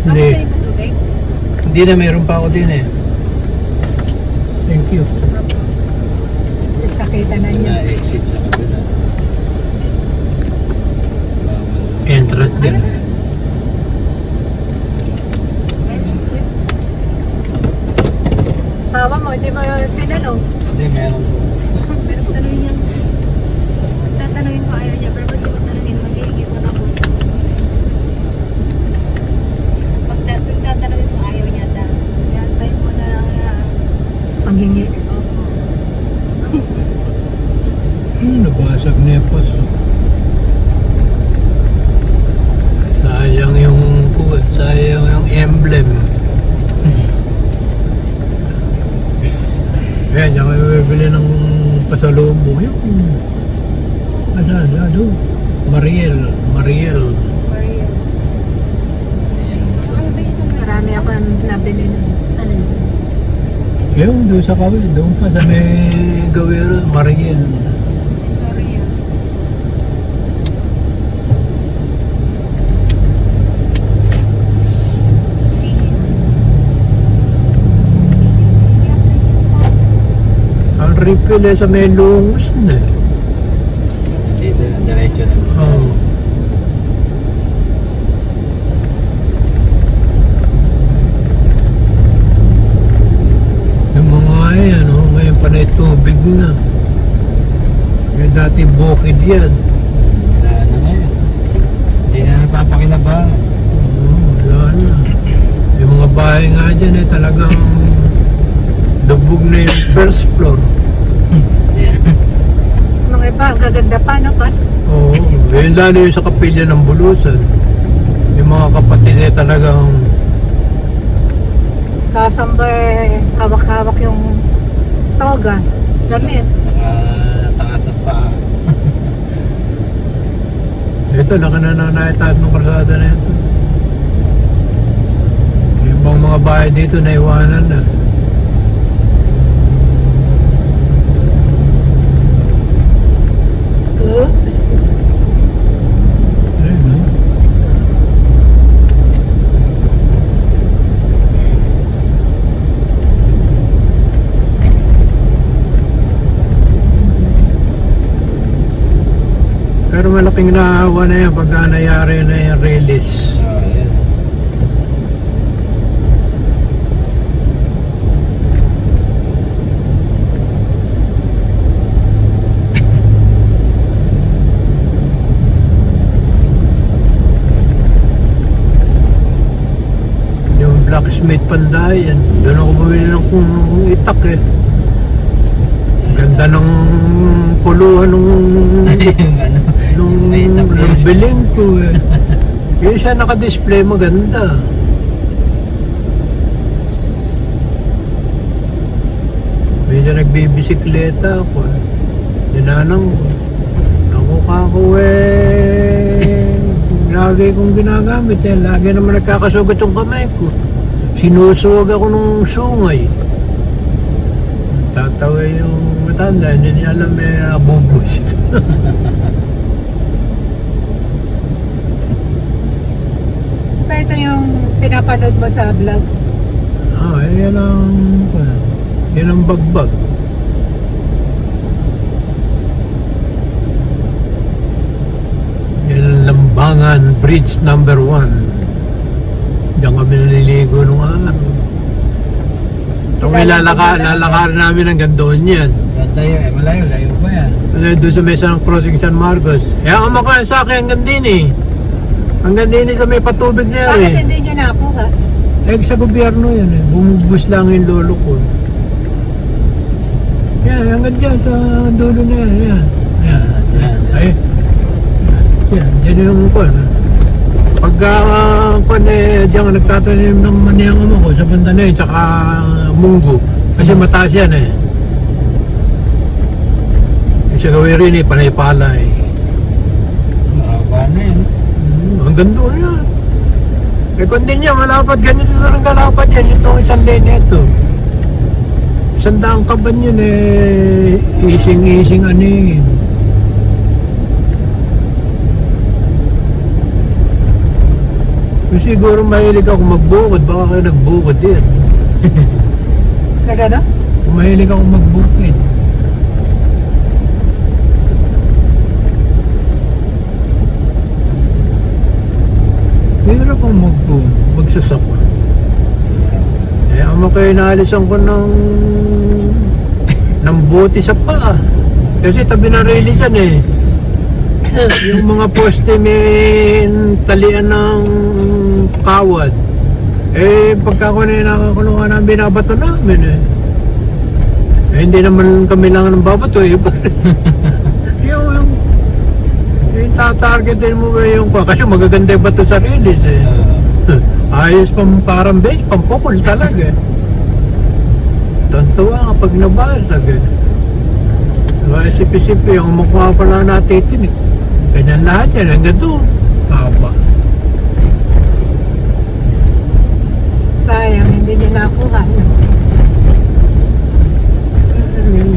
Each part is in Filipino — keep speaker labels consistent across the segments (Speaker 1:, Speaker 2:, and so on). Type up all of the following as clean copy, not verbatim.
Speaker 1: Hindi.
Speaker 2: Tapos sa tubig?
Speaker 1: Hindi na, meron pa ako din eh. Thank you.
Speaker 3: Tapos nakita na niya.
Speaker 4: Na-exit sa kabila.
Speaker 1: Entrance dyan.
Speaker 3: Sawa mo, hindi mo tinanong.
Speaker 4: Hindi, meron po.
Speaker 2: Pero kung tanongin niya, tatanungin ko ayaw niya, pero pag di mo tanongin, magiging ko na ako. Pag tatanungin mo ayaw niya, yantay mo na lang na.
Speaker 3: Panghingi.
Speaker 1: Nabasag na yung paso. Sayang yung sayang yung emblem. Kaya diyan kayo bibili ng pasalubong. Yung doon. Mariel.
Speaker 2: Mariels. Ano ba yung isang
Speaker 3: Marami ako nabili nun.
Speaker 2: Ano yun?
Speaker 1: Yung doon sa kawin. Doon pa sa may gawero. Mariel.
Speaker 2: Sorry ah.
Speaker 1: Ang refill eh sa may lungos na.
Speaker 4: Dito, diretso na.
Speaker 1: Oo. Yung mga yan, ngayon pa na tubig na. May dati bukid yan.
Speaker 4: Na ano ngayon. Hindi na napapakinabangan.
Speaker 1: Wala na. Yung mga bahay nga dyan eh talagang lubog na yung first floor.
Speaker 3: Mga iba, ang gaganda pa, no pa?
Speaker 1: Oo. Ngayon lalo yung sa kapilya ng Bulusan. Yung mga kapatid eh talagang
Speaker 3: Sasamba eh, hawak-hawak yung toga. Damit.
Speaker 4: Taas ang paa.
Speaker 1: ito, nakananayataat ng karsada na ito. Yung bang mga bahay dito naiwanan na. Ayun, no? Pero malaking naawa na yan pagka nangyari na yung release.
Speaker 4: Yan.
Speaker 1: Yung blacksmith Pandayan, doon ako bumili ng kung itak eh. Ganda ng puluhan nung
Speaker 4: Yung ano. May itak na yun.
Speaker 1: biling ko eh. Yung siya naka-display maganda. Medyo nagbibisikleta ako eh. Dinanang ko. Ako kako eh. Lagi kong ginagamit eh. Lagi naman nagkakasugat yung kamay ko. Sinusuwag ako nung sungay. Tatawa yung matanda. Hindi niya alam eh bubusit.
Speaker 3: Pa ito yung pinapanood mo sa vlog.
Speaker 1: Yan ang bagbag. Yan ang Lambangan Bridge number 1. Diyan kami naliligo nung araw. Ito may lalakarin namin hanggang doon yan.
Speaker 4: Ganda yun eh. Malayo pa yan.
Speaker 1: Doon sa may San Crossing San Marcos. Ang makain sa akin hanggang din eh. Hanggang din sa may patubig na yan
Speaker 3: Bakit
Speaker 1: eh.
Speaker 3: hindi nyo nakuha?
Speaker 1: Sa gobyerno yan eh. Bumubus lang yung lolo ko. Yan, hanggang dyan sa dulo na yan. Yan.
Speaker 4: Yan.
Speaker 1: Ay. Yan, yan yung kwan. Pagka diyan nagtatanim ng maniyang ama ko sa banda na yun, tsaka munggo. Kasi mataas yan eh. Sa gawin rin eh, panay-palay.
Speaker 4: Mahaba na yan.
Speaker 1: Hanggang doon yan. Eh kung din yan, malapad, ganito na rin kalapad yan. Itong isang lane ito. Isang daang kaban yun eh, ising-ising anin. Kung siguro mahilig ako magbukod, baka kayo nagbukod din.
Speaker 3: Na gano'n?
Speaker 1: Kung mahilig ako magbukid. Hirap akong magsasakwa. Eh, ama kayo naalisan ko ng buti sa paa. Kasi tabi na relisan eh. Yung mga poste may talian ng kawad. Eh, pagka ko na nakakulungan ng binabato namin eh. Eh, hindi naman kami lang ng babato eh. yung tatargetin mo ba yung kasi magaganda yung bato sa release eh. Ayos parang base, pampukol talaga eh. Tuntua kapag nabasag eh. Diba, sipi-sipi, yung mukha pala natitinig. Ganyan lahat yan, hanggang doon. Kapa.
Speaker 3: Sayang, hindi niya nakuha.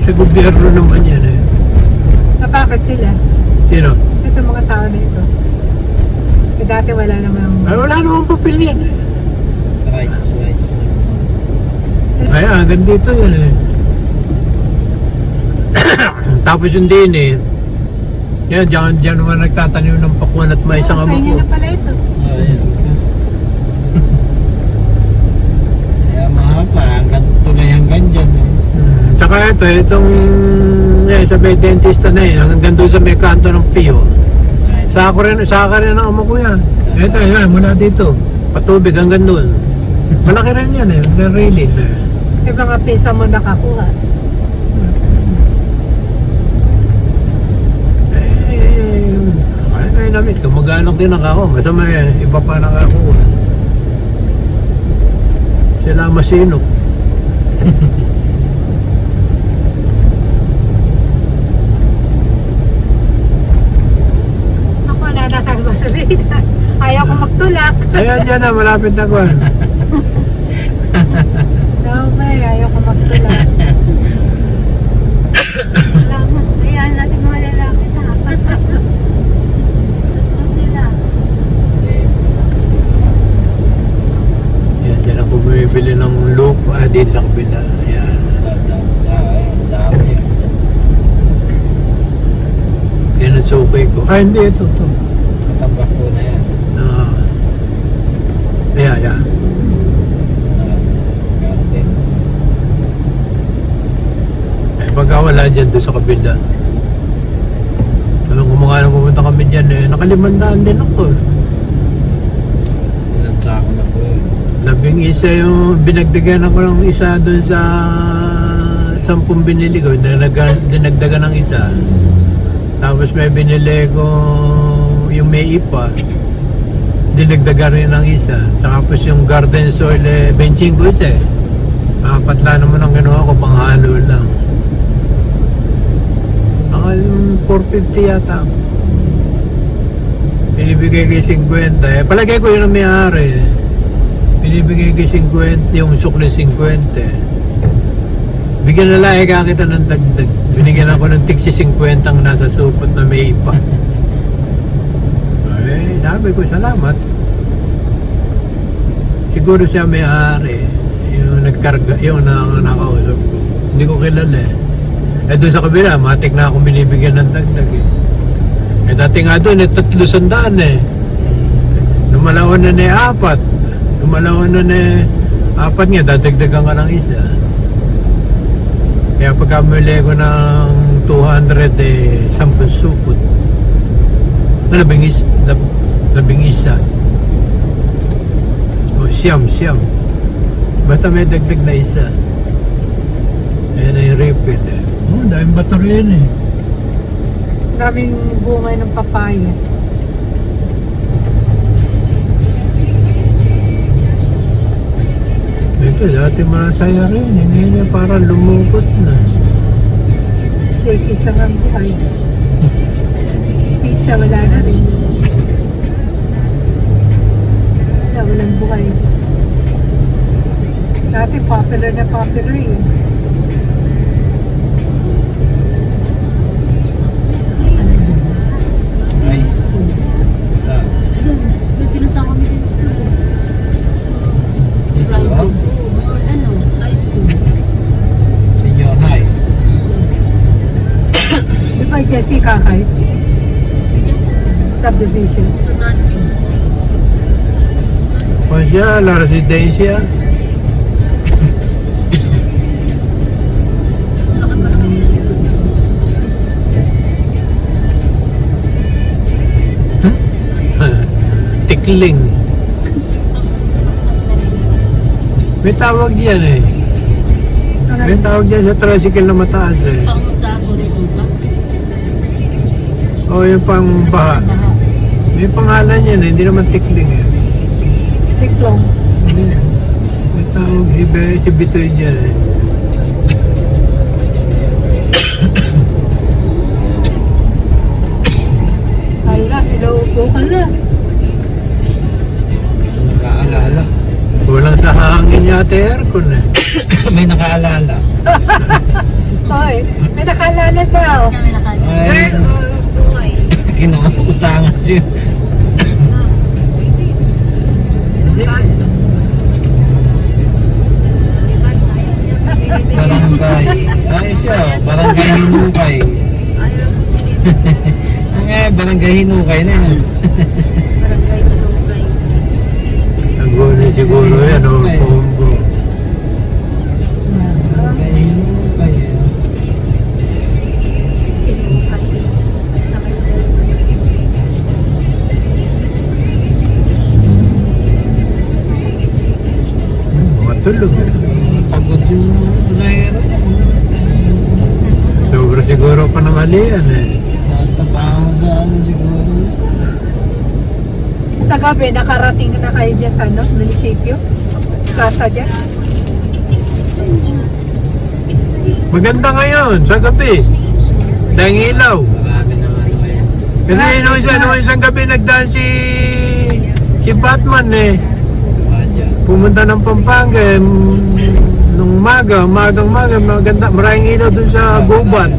Speaker 1: Sa gobyerno naman yan eh.
Speaker 3: Bakit sila?
Speaker 1: Sino?
Speaker 3: Ito mga tao dito. Eh, dati wala namang...
Speaker 1: Ay, wala namang papel yan eh.
Speaker 4: Rights.
Speaker 1: Ay, hanggang dito yan eh. Tapos yung din eh. Yan, dyan naman nagtatanim ng pakwan at may isang
Speaker 3: Sa inyo
Speaker 1: amako.
Speaker 3: na pala ito.
Speaker 4: Ayan. Kaya mahaba, hanggang tulay hanggang dyan eh.
Speaker 1: Tsaka itong sa may dentista na yun, hanggang doon sa may kanto ng Pio. Sa akin rin ang ama ko yan. Ito, yan, mula dito. Patubig hanggang doon. Malaki rin yan eh, hanggang release eh.
Speaker 3: May mga pisa mo nakakuha.
Speaker 1: Ay namin, kumag-anak din ako. Masama eh, iba pa nakakuha. Sila masinok.
Speaker 3: Ako natatago sa lida. Ayaw ko magtulak.
Speaker 1: Ayan dyan na, malapit na ko.
Speaker 3: Okay, ayaw ko magtulak.
Speaker 2: Salamat. Ayan natin mga lalaki na. Ito sila.
Speaker 1: Ayan dyan ako bumibili ng lupa din sa kabila. Ayan.
Speaker 4: Dami yan.
Speaker 1: Yan ang sukay ko. Ay hindi, ito.
Speaker 4: Matambak po na yan.
Speaker 1: Ayan.
Speaker 4: Gardens.
Speaker 1: Eh, pagka wala dyan doon sa kabila. Nung nang pumunta kami dyan eh, nakalimandaan din ako.
Speaker 4: Tinansa ko na po eh.
Speaker 1: 11 yung binagdagan ako ng isa doon sa 10 binili ko. Dinagdagan ng isa. Tapos may binili ko yung may ipa. Dinagdagan rin ng isa. Tapos yung garden soil eh, benching ko isa eh. Apat lang naman ang ginawa ko, panghalo lang. Akal 450 yata. Pinibigay kay 50. Eh, palagay ko yun ang may-ari. Pinibigay kay 50, yung sukli 50. Bigyan na lang kita ng dagdag. Binigyan ako ng tigsi 50 ang nasa supot na may ipa. Ay, sabi ko, salamat. Siguro siya may-ari. Yung nagkarga, yung nakausap ko. Hindi ko kilala eh. Eh doon sa kabila, matik na akong binibigyan ng dagdag eh. Eh dati nga doon, 300 eh. Lumalawan na na 4. Lumalawan na na 4 nga, dadagdagan ka ng isa. Kaya pagkamuli ko ng 200 eh, 10 supot. 11 isa. O siyam. Basta may dagdag na isa. Ayan na yung refill eh. Oh, daming baterya yan eh.
Speaker 3: Daming bunga ng papaya.
Speaker 1: Ito, dati masaya rin. Hindi na parang lumukot na.
Speaker 3: Shakey's lang ang buhay. Pizza wala na rin. Walang buhay. Dati popular eh.
Speaker 4: Ay. Sa.
Speaker 2: May pinunta kami dito.
Speaker 3: Jessica kay subdivision.
Speaker 1: O siya, la residencia. Tikling. May tawag yan eh. May tawag yan sa tricycle na mataas eh. O yung pang baha. May pangalan yan eh, hindi naman tikling eh.
Speaker 3: Tiklong.
Speaker 1: May tawag si Bitoy dyan eh.
Speaker 3: Hala, ilaupo ka na.
Speaker 4: Nakaalala.
Speaker 1: Kulang sa hangin yata aircon eh.
Speaker 4: May nakaalala.
Speaker 3: Hoy, may nakalala daw.
Speaker 2: Kami nakala.
Speaker 4: Ay,
Speaker 2: Buhay.
Speaker 4: kinuutangan siya. Barangay. Ay siya, barangay hinukay. Barangay hinukay na yun.
Speaker 2: Barangay Hinukay.
Speaker 1: Nagulo siguro yan o pombo.
Speaker 4: Barangay hinukay.
Speaker 1: Matulog eh.
Speaker 4: Pagod yung pasahero.
Speaker 1: Sobra siguro pa ng alian eh.
Speaker 4: Natapahan sa ano siguro.
Speaker 3: Sa gabi, nakarating na kayo dyan sa ano, munisipyo? Kasa dyan?
Speaker 1: Maganda ngayon, sa gabi. Dahil ilaw.
Speaker 4: Marami ng ano eh.
Speaker 1: Kasi nung isang gabi nagdaan si Batman eh.
Speaker 4: Radya.
Speaker 1: Pumunta ng Pampanga eh. Nung magang maganda. Maraming ilaw dun sa gubat.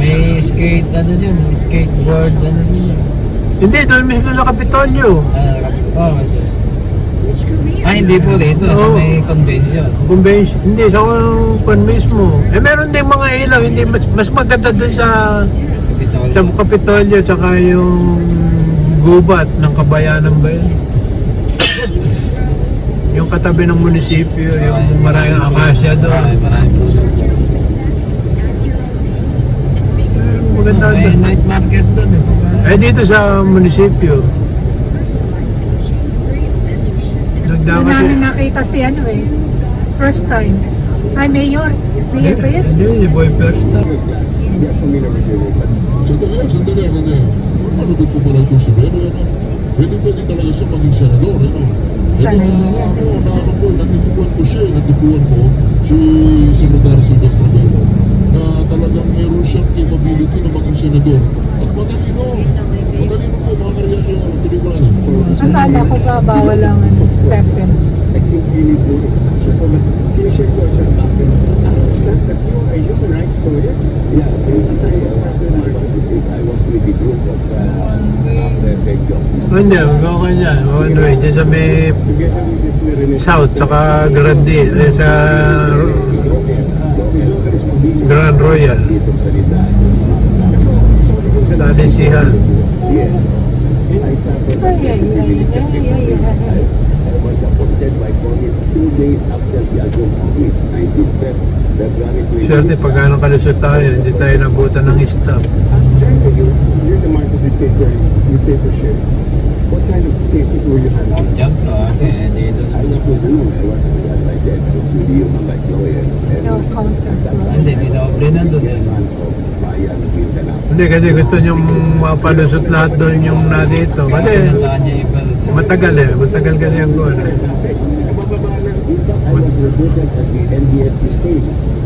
Speaker 4: May skate, ano yun, skateboard, ano yun.
Speaker 1: Hindi, doon mismo sa Kapitolyo.
Speaker 4: Hindi po dito, sa
Speaker 1: Oo.
Speaker 4: may convention.
Speaker 1: Convention. Hindi, sa kwan mismo. Eh meron din mga ilaw. Hindi, mas maganda dun sa Kapitolyo. Tsaka yung gubat ng Kabayanan ba yun? Yung katabi ng munisipyo, yung maraming akasya doon.
Speaker 4: Marami po.
Speaker 1: Maganda
Speaker 4: May
Speaker 1: doon.
Speaker 4: night market doon.
Speaker 1: Eh dito sa munisipyo.
Speaker 3: Doon
Speaker 1: Nagdaan
Speaker 3: namin
Speaker 1: kasi.
Speaker 3: nakita si ano eh. First time. Ay, Mayor. Mayor ba yun?
Speaker 1: Hindi, si Boy Persta.
Speaker 5: Hindi ako familiar with your name, but sandali, ano na yan? Ano din po pala ito si Beno, ano? Pwede talaga siya maging senador, ano?
Speaker 3: Sana yun yan.
Speaker 5: Oo, na ano po, natipuan ko siya, natipuan ko si Secretary Silvestre Beno na talagang meron siyang capability na maging senador. At matalino po, makakarya siya ng pelikula niya.
Speaker 3: Akala ko ba bawal lang ano, stempel.
Speaker 5: I think you need more information. So, can you share your background? Is that you are a human rights lawyer? Yeah, basically, I was with the group of Benjo.
Speaker 1: Hindi, magawa ka dyan. Anyway, dyan sa may
Speaker 5: Together with this Nirene.
Speaker 1: South, saka Grande, sa Grand Royal.
Speaker 5: Dito sa Lida.
Speaker 1: Sa Alisihan.
Speaker 5: Yes. I started I was appointed by Congress 2 days after the Agong office, 19 February 20.
Speaker 1: Swerte, pag anong kalusot tayo, hindi tayo nabutan ng staff.
Speaker 5: You're the Marcos dictatorship. What kind of cases were you handling?
Speaker 4: Jump lo, dito na.
Speaker 5: I was with the I was, as I said, I was with the human rights lawyers. And
Speaker 3: No counter.
Speaker 4: Hindi, dinoble nandun eh.
Speaker 5: chairman of Bayan Mindanao.
Speaker 1: Hindi, kasi gusto niyong mapalusot lahat doon yung na dito. Kasi
Speaker 4: Pinuntahan niya iba.
Speaker 1: matagal eh, matagal kasi ang goal eh.
Speaker 5: Kabababa ng impact, I was recruited at the NDFPA.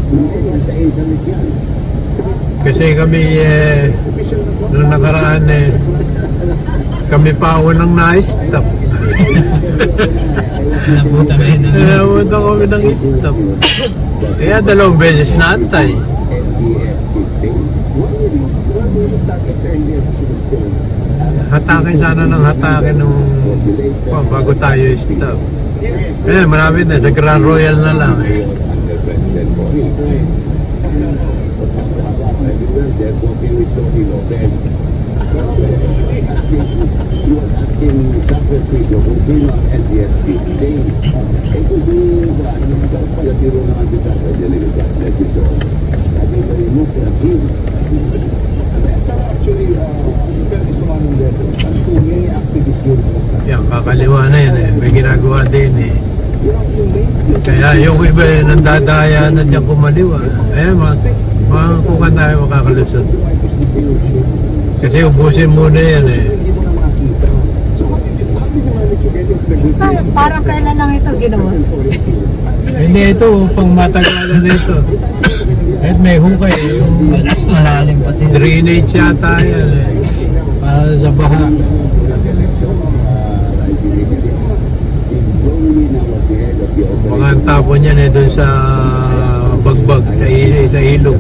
Speaker 5: Hindi sa Summit yan.
Speaker 1: Kasi kami
Speaker 5: Official na po.
Speaker 1: nung nakaraan kami pa unang na-stop.
Speaker 4: Nabuta kayo na.
Speaker 1: Nabuta kami ng stop. Kaya 2 beses na antay. Hatakin sana ng hatakin nung bago tayo stop. Eh, marami na. Sa Grand Royal na lang eh.
Speaker 5: Under President Boni.
Speaker 6: therefore be with Tony Lopez. He was asking Sacramento kung sino ang LDFC today. Eh kung sino ba, biro naman si Sacramento, God bless his soul. Sabi ko, look at him. Pero actually, very strong in that. Ang tunay activist yun.
Speaker 1: Yan, kakaliwa na yan eh. May ginagawa din eh.
Speaker 6: Yung mainstream.
Speaker 1: Kaya yung iba eh, nandadaya na dyan kumaliwa. Ayan, mga kukan tayo makakalusot. Kasi ubusin muna yan eh.
Speaker 6: Hindi mo na makita. So how did you manage to get into the good graces?
Speaker 3: Parang kailan lang ito ginawa?
Speaker 1: Hindi ito, pang matagalan na ito. At may hukay eh. Yung
Speaker 4: Malalim pati.
Speaker 1: drainage yata yan eh. Para sa baha. Mga ang tapon yan eh doon sa bagbag, sa ilog.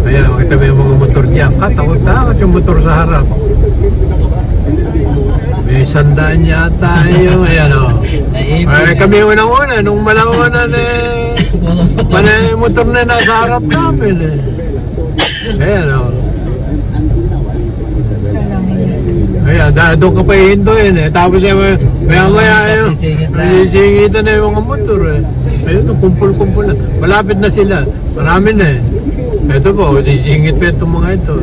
Speaker 1: Ayan, makita mo yung mga motor dyan. Katakot-takot yung motor sa harap. May sandaan yata yung, ayan o. Ay, kami unang-una, nung malangunan eh, panay motor na nasa harap namin eh. Ayan o. Ayan, doon ka pa ihinduin eh. Tapos maya-maya yun, sisingitan na yung mga motor eh. Ayun, kumpul-kumpul na. Malapit na sila. Marami na eh. Ito po, sisingit pa itong mga ito.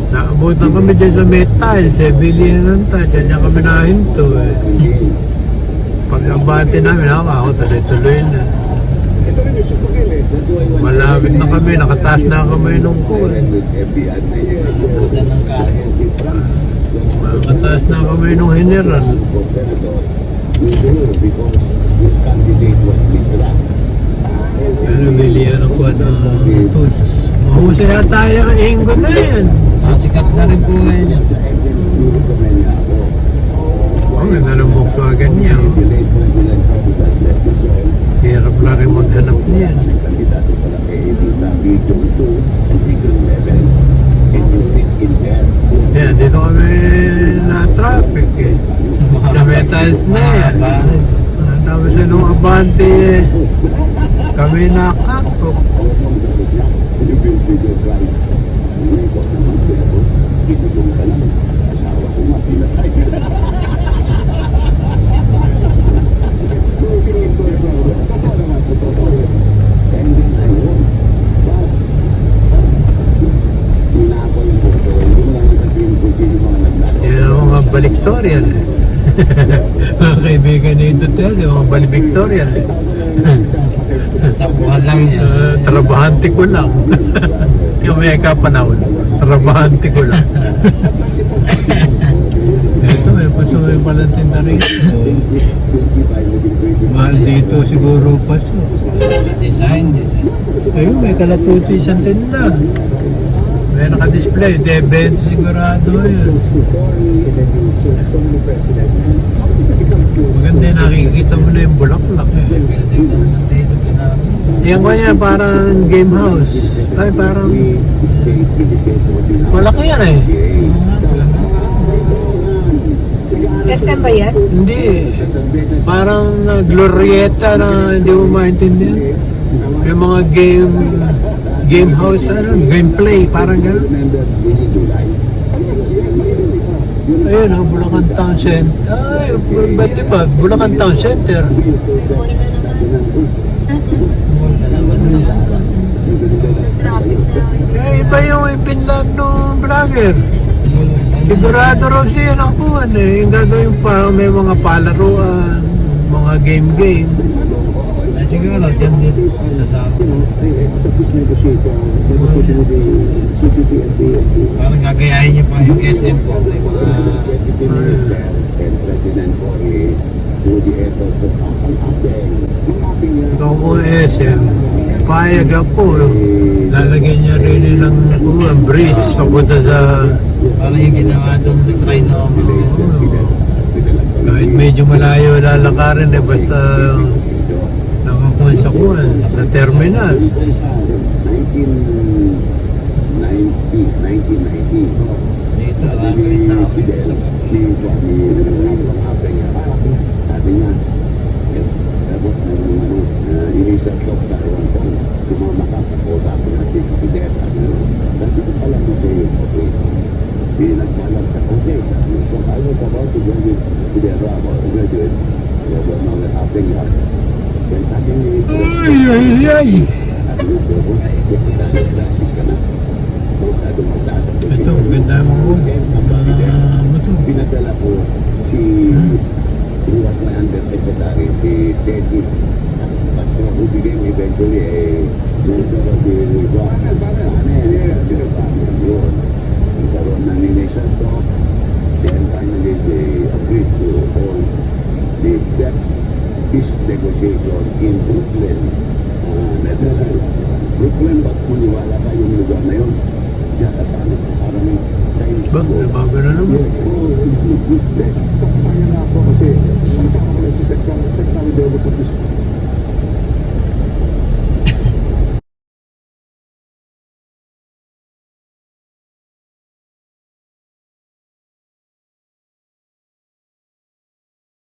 Speaker 1: Naabutan kami dyan sa metal, sa bilihan ng tayo. Diyan kami nahinto eh. Pag-abante namin, ako tuloy-tuloy na. Malapit na kami, nakataas na kami nung pool.
Speaker 4: Putan ng kato.
Speaker 1: Nakataas na kami nung general. Pero bilihan ng kuwan ng tools. Mahusay yata yung inggo na yan.
Speaker 4: Sikat na rin po ngayon yan.
Speaker 1: Oh, ganda ng Volkswagen niya. Oh. Hirap na rin maghanap niyan. Yan, dito kami na-traffic eh. Sa metals na yan. Tapos nung abante eh, kami nakakop. Yan ang mga baliktorian eh. Mga kaibigan ni Duterte, mga baliktorian eh.
Speaker 4: Tapuhan lang niya.
Speaker 1: Trabahante ko lang. Kaya kapanahon. Trabahante ko lang. Ito may pasuloy palang tinda rito. Mahal dito siguro paso.
Speaker 4: Design dito.
Speaker 1: Ayun, may kalatuti isang tinda. May naka-display. Debent sigurado yun. Maganda yung nakikita mo na yung bulaklak eh.
Speaker 4: Dito pinarap.
Speaker 1: Yan ko niya parang game house. Ay parang malaki yan eh.
Speaker 3: SM ba yan?
Speaker 1: Hindi. Parang glorieta na hindi mo maintindihan. Yung mga game house, gameplay, parang gano'n. Ayun o, Bulacan Town Center. Ay, ba't diba? Bulacan Town Center. Iba yung ipinlag ng vlogger. Sigurado raw siya nakuha eh. Yung gagawin pa, may mga palaruan, mga game.
Speaker 4: Ay siguro, dyan din. Sasama. Parang gagayahin niyo pa yung SM po. May mga...
Speaker 1: Ikaw ko SM, payag ako. Lalagyan niya rin ng bridge papunta sa...
Speaker 4: Parang yung ginawa doon sa Trinoma.
Speaker 1: Kahit medyo malayo lalakarin eh, basta nakakuha sa kuwan, sa terminal.
Speaker 6: 1990.
Speaker 4: Dito
Speaker 6: sabi ni Fidel, sabi nga, dapat initial talk tayo kung tumama ka, kausapin natin si Fidel. Sabi ko pala mo kayo, okay. Di nagmalam ka, okay. So I was about to go with Fidel Ramos, graduate. So now that happened nga. Then suddenly, sabi ko, check it out, traffic ka na. Masyado magtaas ang
Speaker 1: Ito, ganda mo. Motor.
Speaker 6: Pinadala ko si who was my undersecretary, si Desi Castro, who became eventually a senator of the Uruguay. Yun. Nagkaroon ng initial talk. Then finally they agreed to hold the best peace negotiation in Brooklyn, Netherlands. Brooklyn, ba't maniwala ka yung lugar na yun? Diyan at parang Chinese
Speaker 1: Ba, may bago na naman.
Speaker 5: Sayang na ako kasi kasama ko lang si Secretary Debo sa